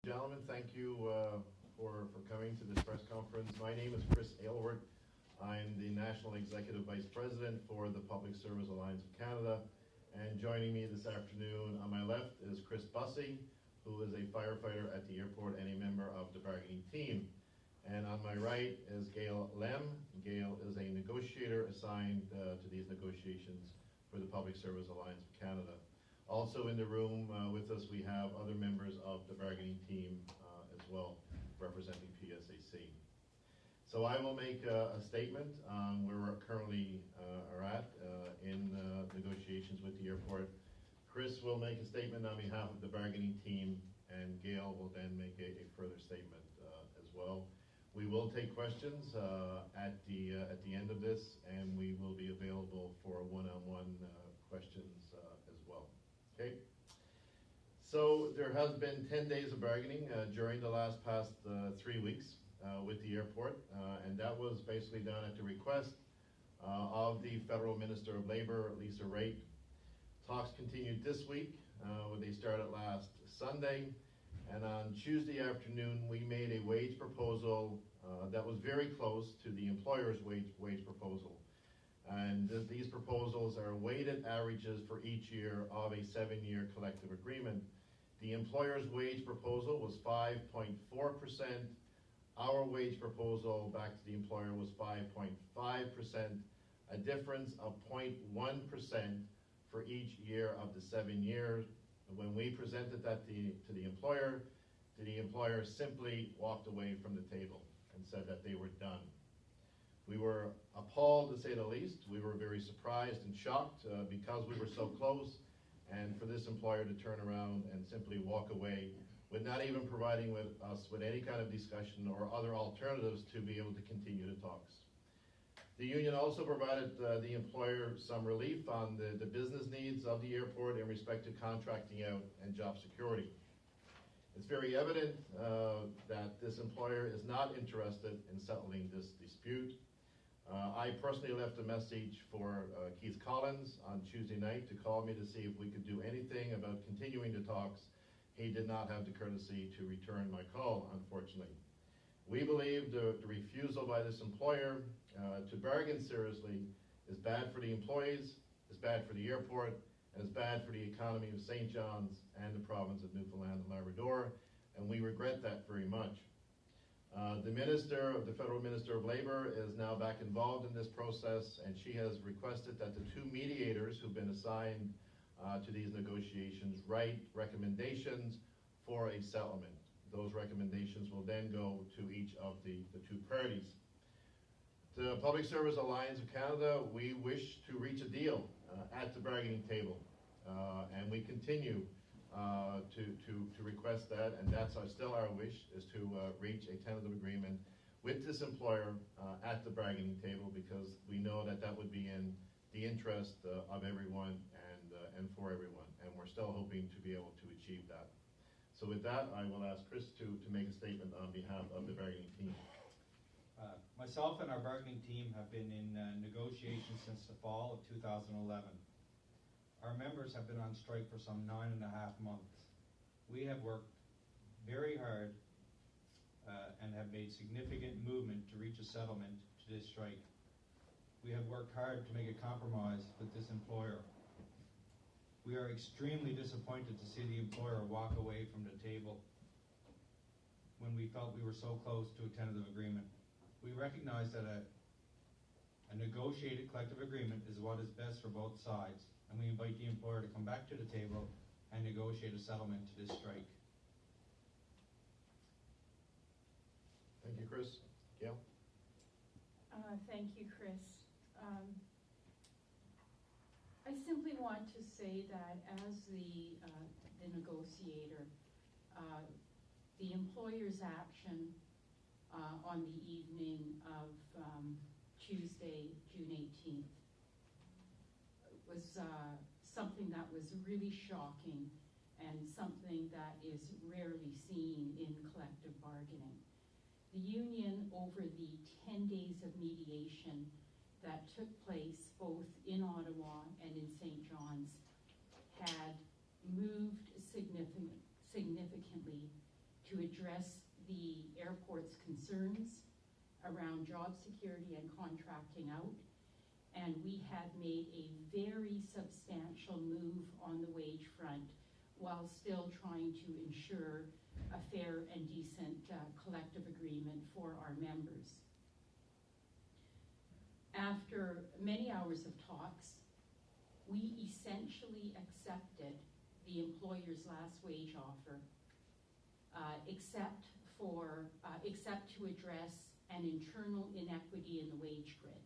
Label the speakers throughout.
Speaker 1: Gentlemen, thank you for coming to this press conference. My name is Chris Aylward. I'm the National Executive Vice President for the Public Service Alliance of Canada. And joining me this afternoon on my left is Chris Bussey, who is a firefighter at the airport and a member of the bargaining team. And on my right is Gail Lem. Gail is a negotiator assigned to these negotiations for the Public Service Alliance of Canada. Also in the room with us, we have other members of the bargaining team as well, representing PSAC. So I will make a statement on where we currently are at in negotiations with the airport. Chris will make a statement on behalf of the bargaining team, and Gail will then make a further statement as well. We will take questions at the end of this, and we will be available for one-on-one questions as well. Okay. So there has been 10 days of bargaining during the past 3 weeks with the airport, and that was basically done at the request of the Federal Minister of Labor, Lisa Raitt. Talks continued this week, when they started last Sunday, and on Tuesday afternoon we made a wage proposal that was very close to the employer's wage proposal. And these proposals are weighted averages for each year of a 7-year collective agreement. The employer's wage proposal was 5.4%. Our wage proposal back to the employer was 5.5%, a difference of 0.1% for each year of the 7 years. And when we presented that to the employer simply walked away from the table and said that they were done. We were appalled, to say the least. We were very surprised and shocked because we were so close, and for this employer to turn around and simply walk away with not even providing us with any kind of discussion or other alternatives to be able to continue the talks. The union also provided the employer some relief on the business needs of the airport in respect to contracting out and job security. It's very evident that this employer is not interested in settling this dispute. I personally left a message for Keith Collins on Tuesday night to call me to see if we could do anything about continuing the talks. He did not have the courtesy to return my call, unfortunately. We believe the refusal by this employer to bargain seriously is bad for the employees, is bad for the airport, and is bad for the economy of St. John's and the province of Newfoundland and Labrador, and we regret that very much. The Federal Minister of Labor is now back involved in this process, and she has requested that the 2 mediators who've been assigned to these negotiations write recommendations for a settlement. Those recommendations will then go to each of the 2 parties. The Public Service Alliance of Canada, we wish to reach a deal at the bargaining table, and we continue to request that, and that's still our wish, is to reach a tentative agreement with this employer at the bargaining table, because we know that that would be in the interest of everyone and for everyone, and we're still hoping to be able to achieve that. So with that, I will ask Chris to make a statement on behalf of the bargaining team.
Speaker 2: Myself and our bargaining team have been in negotiations since the fall of 2011. Our members have been on strike for some 9.5 months. We have worked very hard and have made significant movement to reach a settlement to this strike. We have worked hard to make a compromise with this employer. We are extremely disappointed to see the employer walk away from the table when we felt we were so close to a tentative agreement. We recognize that a negotiated collective agreement is what is best for both sides, and we invite the employer to come back to the table and negotiate a settlement to this strike.
Speaker 1: Thank you, Chris. Gail?
Speaker 3: Thank you, Chris. I simply want to say that as the negotiator, the employer's action on the evening of Tuesday, June 18th, was something that was really shocking and something that is rarely seen in collective bargaining. The union, over the 10 days of mediation that took place both in Ottawa and in St. John's, had moved significantly to to address the airport's concerns around job security and contracting out. And we had made a very substantial move on the wage front while still trying to ensure a fair and decent collective agreement for our members. After many hours of talks, we essentially accepted the employer's last wage offer, except to address an internal inequity in the wage grid.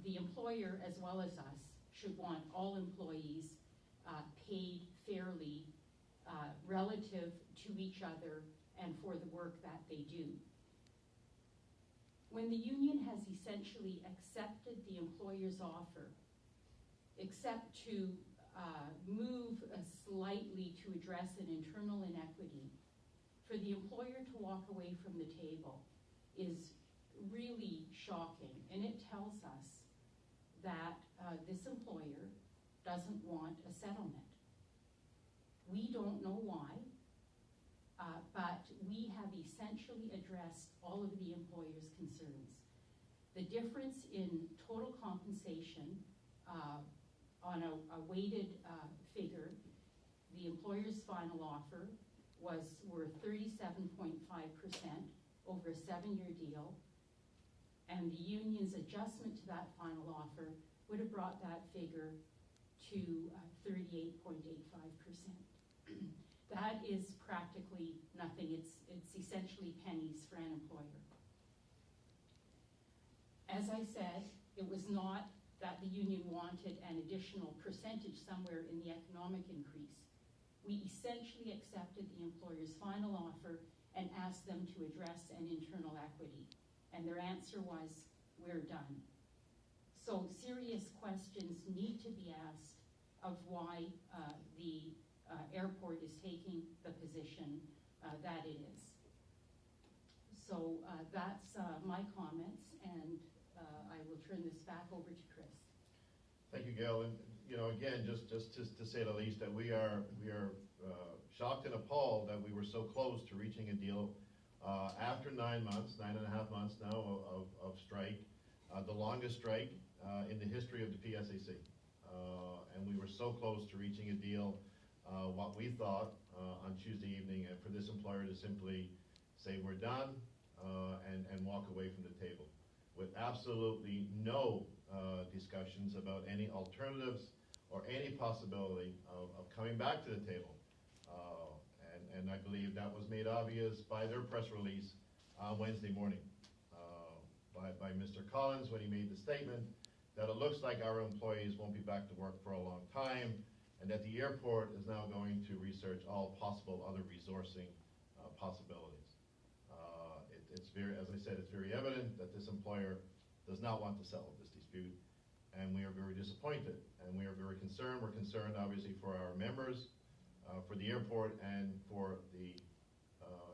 Speaker 3: The employer, as well as us, should want all employees paid fairly relative to each other and for the work that they do. When the union has essentially accepted the employer's offer, except to move slightly to address an internal inequity, for the employer to walk away from the table is really shocking, and it tells us that this employer doesn't want a settlement. We don't know why, but we have essentially addressed all of the employer's concerns. The difference in total compensation on a weighted figure, the employer's final offer were 37.5% over a 7-year deal, and the union's adjustment to that final offer would have brought that figure to 38.85%. That is practically nothing. It's essentially pennies for an employer. As I said, it was not that the union wanted an additional percentage somewhere in the economic increase. We essentially accepted the employer's final offer and asked them to address an internal equity. And their answer was, we're done. So serious questions need to be asked of why the airport is taking the position that it is. So that's my comments, and I will turn this back over to Chris.
Speaker 1: Thank you, Gail. And again, just to say the least, that we are shocked and appalled that we were so close to reaching a deal after 9 months, 9.5 months now of strike, the longest strike in the history of the PSAC. And we were so close to reaching a deal. What we thought on Tuesday evening, and for this employer to simply say we're done and walk away from the table, with absolutely no discussions about any alternatives or any possibility of coming back to the table. And I believe that was made obvious by their press release on Wednesday morning by Mr. Collins when he made the statement that it looks like our employees won't be back to work for a long time, and that the airport is now going to research all possible other resourcing possibilities. It's very, as I said, it's very evident that this employer does not want to settle this dispute, and we are very disappointed, and we are very concerned. We're concerned, obviously, for our members, for the airport, and for the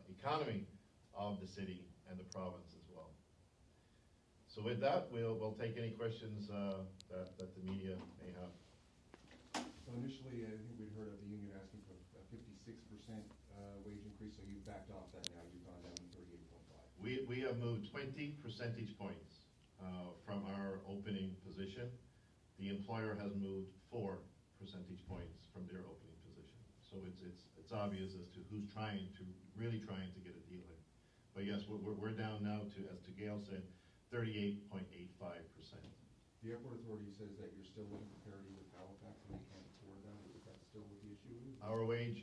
Speaker 1: economy of the city and the province as well. So with that, we'll take any questions that the media may have.
Speaker 4: So initially, I think we'd heard of the union asking for a 56% wage increase, so you've backed off that now. You've gone down to 38.5.
Speaker 1: We have moved 20 percentage points from our opening position. The employer has moved 4 percentage points from their opening position. So it's obvious as to who's really trying to get a deal in. But yes, we're down now to, as to Gail said, 38.85%.
Speaker 4: The airport authority says that you're still looking for parity with Halifax and they can't afford that. Is that still what the issue is?
Speaker 1: Our wage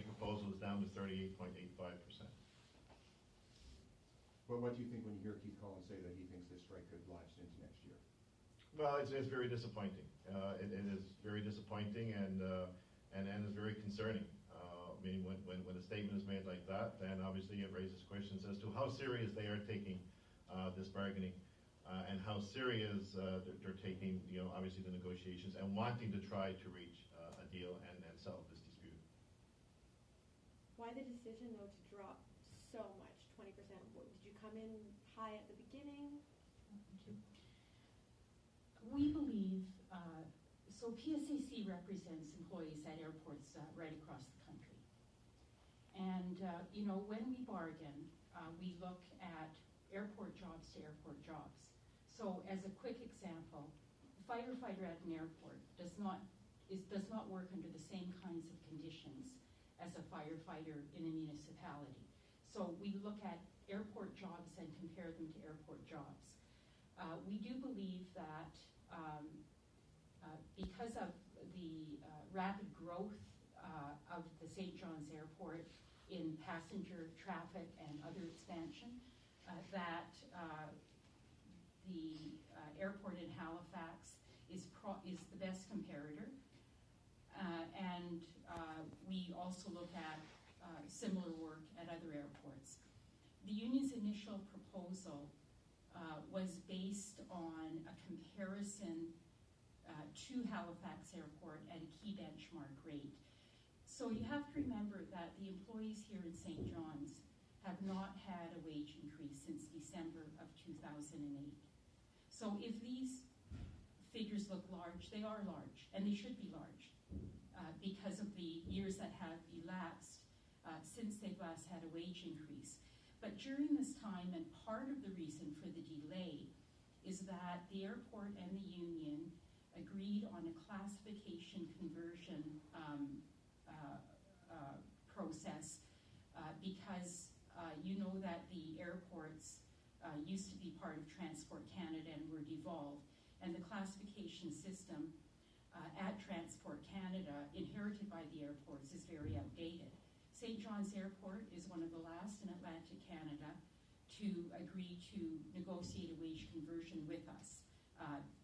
Speaker 1: proposal is down to 38.85%.
Speaker 4: But what do you think when you hear Keith Collins say that he thinks this strike could last into next year?
Speaker 1: Well, it's very disappointing. It is very disappointing and it's very concerning. I mean, when a statement is made like that, then obviously it raises questions as to how serious they are taking this bargaining and how serious they're taking, obviously the negotiations and wanting to try to reach a deal and settle this dispute.
Speaker 5: Why the decision, though, to drop so much, 20%? Did you come in high at the beginning?
Speaker 3: We believe, so PSAC represents employees at airports right across the country. And when we bargain, we look at airport jobs to airport jobs. So as a quick example, a firefighter at an airport does not work under the same kinds of conditions as a firefighter in a municipality. So we look at airport jobs and compare them to airport jobs. We do believe that because of the rapid growth of the St. John's Airport in passenger traffic and other expansion, that the airport in Halifax is the best comparator. And we also look at similar work at other airports. The union's initial proposal was based on a comparison to Halifax Airport at a key benchmark rate. So you have to remember that the employees here in St. John's have not had a wage increase since December of 2008. So if these figures look large, they are large, and they should be large because of the years that have elapsed since they've last had a wage increase. But during this time, and part of the reason for the delay is that the airport and the union agreed on a classification conversion process because you know that the airports used to be part of Transport Canada and were devolved, and the classification system at Transport Canada, inherited by the airports, is very outdated. St. John's Airport is one of the last in Atlantic Canada to agree to negotiate a wage conversion with us.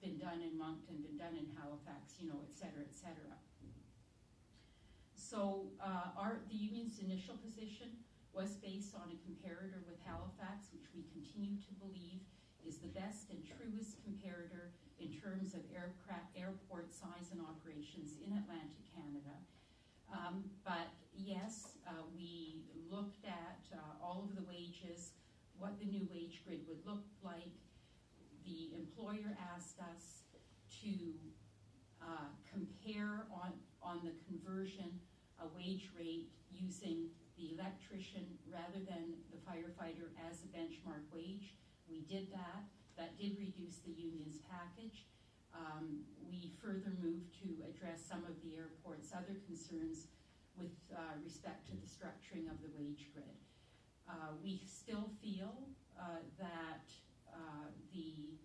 Speaker 3: Been done in Moncton, been done in Halifax, et cetera, et cetera. So the union's initial position was based on a comparator with Halifax, which we continue to believe is the best and truest comparator in terms of airport size and operations in Atlantic Canada. But yes, we looked at all of the wages, what the new wage grid would look like. The employer asked us to compare on the conversion a wage rate using the electrician rather than the firefighter as a benchmark wage. We did that. That did reduce the union's package. We further moved to address some of the airport's other concerns with respect to the structuring of the wage grid. We still feel that the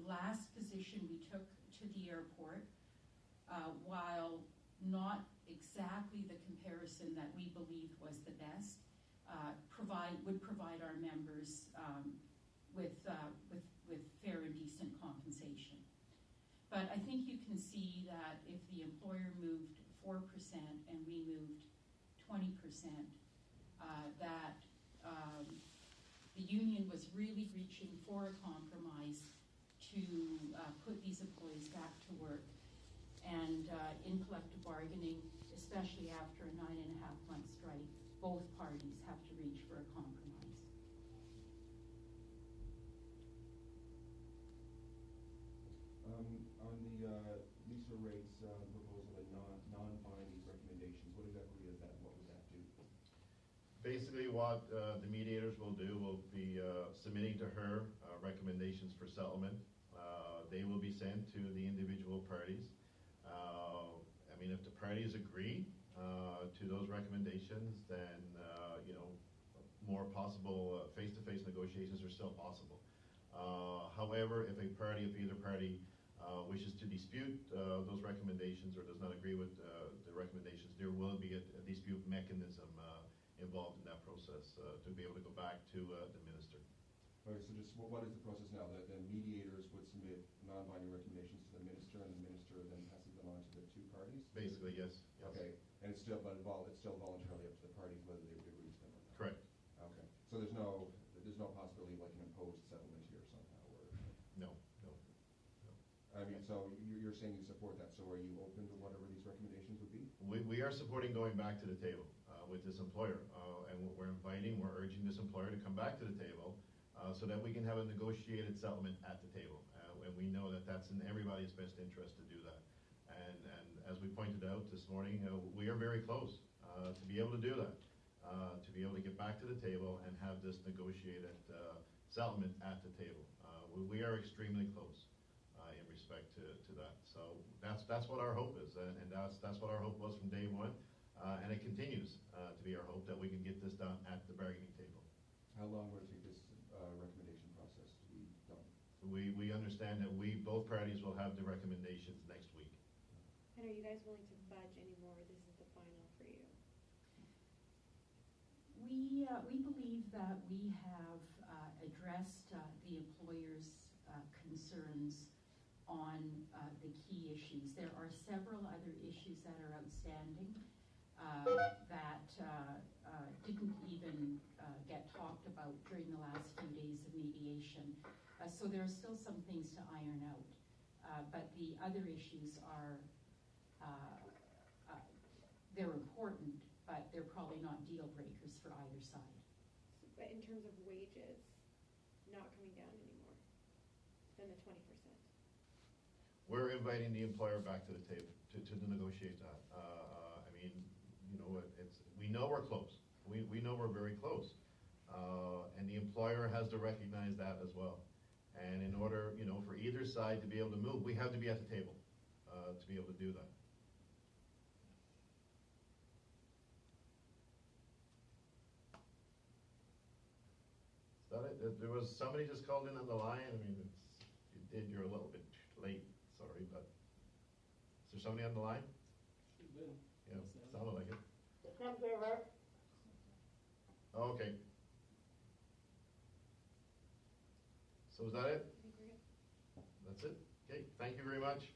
Speaker 3: last position we took to the airport, while not exactly the comparison that we believed was the best, would provide our members with fair and decent compensation. But I think you can see that if the employer moved 4% and we moved 20%, that the union was really reaching for a compromise to put these employees back to work. And in collective bargaining, especially after a 9.5-month strike, both parties have to reach for a compromise.
Speaker 4: On the Lisa Rate's proposal and non-binding recommendations, what exactly is that? What would that do?
Speaker 1: Basically what the mediators will do will be submitting to her recommendations for settlement. They will be sent to the individual parties. If the parties agree to those recommendations, then more possible face-to-face negotiations are still possible. However, if either party wishes to dispute those recommendations or does not agree with the recommendations, there will be a dispute mechanism involved in that process to be able to go back to the minister.
Speaker 4: Okay, so just what is the process now? The mediators would submit non-binding recommendations to the minister, and the minister then passes them on to the two parties?
Speaker 1: Basically, yes.
Speaker 4: Okay, and it's still voluntarily up to the parties whether they would agree to them or not?
Speaker 1: Correct.
Speaker 4: Okay, so there's no possibility of like an imposed settlement here somehow, or?
Speaker 1: No.
Speaker 4: So you're saying you support that, so are you open to whatever these recommendations would be?
Speaker 1: We are supporting going back to the table with this employer, and we're urging this employer to come back to the table so that we can have a negotiated settlement at the table. And we know that that's in everybody's best interest to do that. And as we pointed out this morning, we are very close to be able to do that, to be able back to the table and have this negotiated settlement at the table. We are extremely close in respect to that. So that's what our hope is, and that's what our hope was from day one, and it continues to be our hope that we can get this done at the bargaining table.
Speaker 4: How long will it take this recommendation process to be done?
Speaker 1: We understand that both parties will have the recommendations next week.
Speaker 5: And are you guys willing to budge anymore, or this is the final for you?
Speaker 3: We believe that we have addressed the employer's concerns on the key issues. There are several other issues that are outstanding that didn't even get talked about during the last few days of mediation. So there are still some things to iron out. But the other issues are, they're important, but they're probably not deal breakers for either side.
Speaker 5: But in terms of wages, not coming down anymore than the 20%.
Speaker 1: We're inviting the employer back to the table to negotiate that. I mean, you know, we know we're close. We know we're very close. And the employer has to recognize that as well. And in order, you know, for either side to be able to move, we have to be at the table to be able to do that. Is that it? There was somebody just called in on the line. I mean, you're a little bit late, sorry, but is there somebody on the line? Yeah, sounded like it. Oh, okay. So is that it?
Speaker 5: I think we're good.
Speaker 1: That's it? Okay, thank you very much.